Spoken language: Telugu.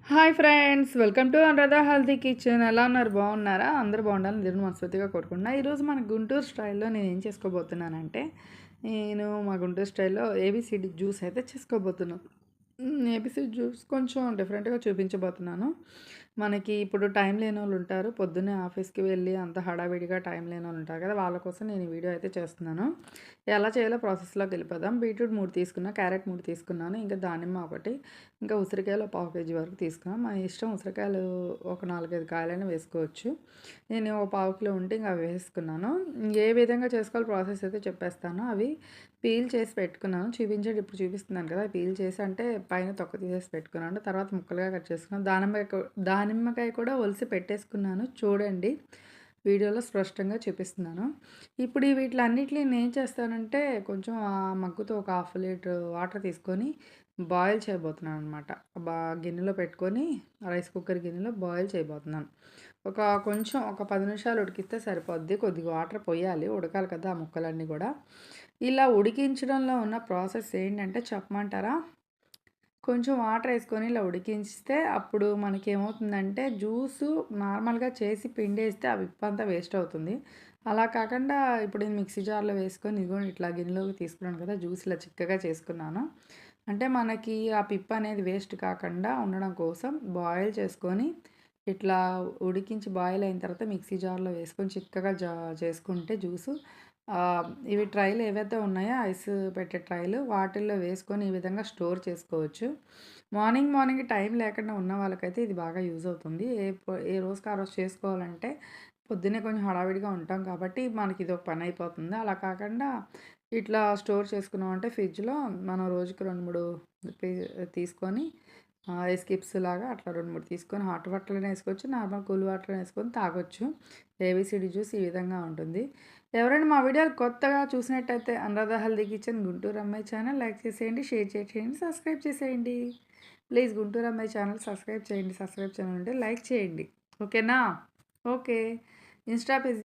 Hi friends, welcome to Anuradha healthy kitchen. ఎలా ఉన్నారు? బాగున్నారా? అందరూ బాగుండాలని దేవుని మనస్ఫూర్తిగా కోరుకుంటున్నా. ఈరోజు మన గుంటూరు స్టైల్లో నేను ఏం చేసుకోబోతున్నానంటే, నేను మా గుంటూరు స్టైల్లో ఏబీసీడీ జ్యూస్ అయితే చేసుకోబోతున్నాను. ఏబీసీ జ్యూస్ కొంచెం డిఫరెంట్గా చూపించబోతున్నాను. మనకి ఇప్పుడు టైం లేనోళ్ళు ఉంటారు. పొద్దున్నే ఆఫీస్‌కి వెళ్ళి అంత హడావిడిగా టైం లేనోళ్ళు ఉంటారు కదా! వాళ్ళ కోసం నేను ఈ వీడియో అయితే చేస్తున్నాను. ఎలా చేయాలో ప్రాసెస్‌లోకి వెళ్ళిపోదాం. బీట్రూట్ 3 తీసుకున్నా, క్యారెట్ 3 తీసుకున్నాను. ఇంకా దానిమ్మ ఒకటి, ఇంకా ఉసిరికాయలు పావు కేజీ వరకు తీసుకున్నాం. మన ఇష్టం, ఉసిరికాయలు ఒక 4, 5 కాయలైనా వేసుకోవచ్చు. నేను ఒక పావు కిలో ఉంటే ఇంక అవి వేసుకున్నాను. ఏ విధంగా చేసుకోవాలో ప్రాసెస్ అయితే చెప్పేస్తాను. అవి పీల్ చేసి పెట్టుకున్నాను. ఇప్పుడు చూపిస్తున్నాను కదా! పీల్ చేసి అంటే పైన తొక్క తీసేసి పెట్టుకున్నాను. తర్వాత ముక్కలుగా కట్ చేసుకున్నాను. దానిమ్మకాయ కూడా ఒలిసి పెట్టేసుకున్నాను. చూడండి, వీడియోలో స్పష్టంగా చూపిస్తున్నాను. ఇప్పుడు వీటిలన్నిటిని నేనేం చేస్తానంటే, కొంచెం ఆ మగ్గుతో ఒక హాఫ్ లీటర్ వాటర్ తీసుకొని బాయిల్ చేయబోతున్నాను అనమాట. గిన్నెలో పెట్టుకొని రైస్ కుక్కర్ గిన్నెలో బాయిల్ చేయబోతున్నాను. ఒక 10 నిమిషాలు ఉడికిస్తే సరిపోద్ది. కొద్దిగా వాటర్ పొయ్యాలి, ఉడకాలి కదా ఆ ముక్కలన్నీ కూడా. ఇలా ఉడికించడంలో ఉన్న ప్రాసెస్ ఏంటంటే చెప్పమంటారా? కొంచెం వాటర్ వేసుకొని ఇలా ఉడికించితే అప్పుడు మనకేమవుతుందంటే, జ్యూసు నార్మల్‌గా చేసి పిండేస్తే ఆ విప్పంతా వేస్ట్ అవుతుంది. అలా కాకుండా ఇప్పుడు నేను మిక్సీ జార్‌లో వేసుకొని ఇదిగోండి ఇట్లా గిన్నెలోకి తీసుకున్నాను కదా! జ్యూస్ ఇలా చిక్కగా చేసుకున్నాను. అంటే మనకి ఆ పిప్ప అనేది వేస్ట్ కాకుండా ఉండడం కోసం బాయిల్ చేసుకొని, ఇట్లా ఉడికించి బాయిల్ అయిన తర్వాత మిక్సీ జార్‌లో వేసుకొని చిక్కగా చేసుకుంటే జ్యూసు, ఇవి ట్రైలు ఏవైతే ఉన్నాయో ఐస్ పెట్టే ట్రైలు వాటిల్లో వేసుకొని ఈ విధంగా స్టోర్ చేసుకోవచ్చు. మార్నింగ్ మార్నింగ్ టైం లేకుండా ఉన్న వాళ్ళకైతే ఇది బాగా యూజ్ అవుతుంది. ఏ రోజుకి ఆ రోజు చేసుకోవాలంటే పొద్దున్నే కొంచెం హడావిడిగా ఉంటాం కాబట్టి మనకి ఇదొక పని అయిపోతుంది. అలా కాకుండా ఇట్లా స్టోర్ చేసుకున్నామంటే ఫ్రిడ్జ్‌లో మనం రోజుకి 2, 3 పీ తీసుకొని ఐస్ క్యూబ్స్ లాగా అట్లా 2, 3 తీసుకొని హాట్ వాటర్‌లోనే ఏసుకోవచ్చు. నార్మల్ కూల్ వాటర్‌లో ఏసుకొని తాగొచ్చు. ఏబీసీడీ జ్యూస్ ఈ విధంగా ఉంటుంది. ఎవరైనా మా వీడియోలు కొత్తగా చూసినట్టయితే అనురాధ హెల్తీ కిచెన్ గుంటూరు అమ్మాయి ఛానల్ లైక్ చేసేయండి, షేర్ చేసేయండి, సబ్స్క్రైబ్ చేసేయండి. ప్లీజ్ గుంటూరు అమ్మాయి ఛానల్ సబ్స్క్రైబ్ చేయండి. సబ్స్క్రైబ్ చేయమంటే లైక్ చేయండి. ఓకేనా? ఓకే. Insta page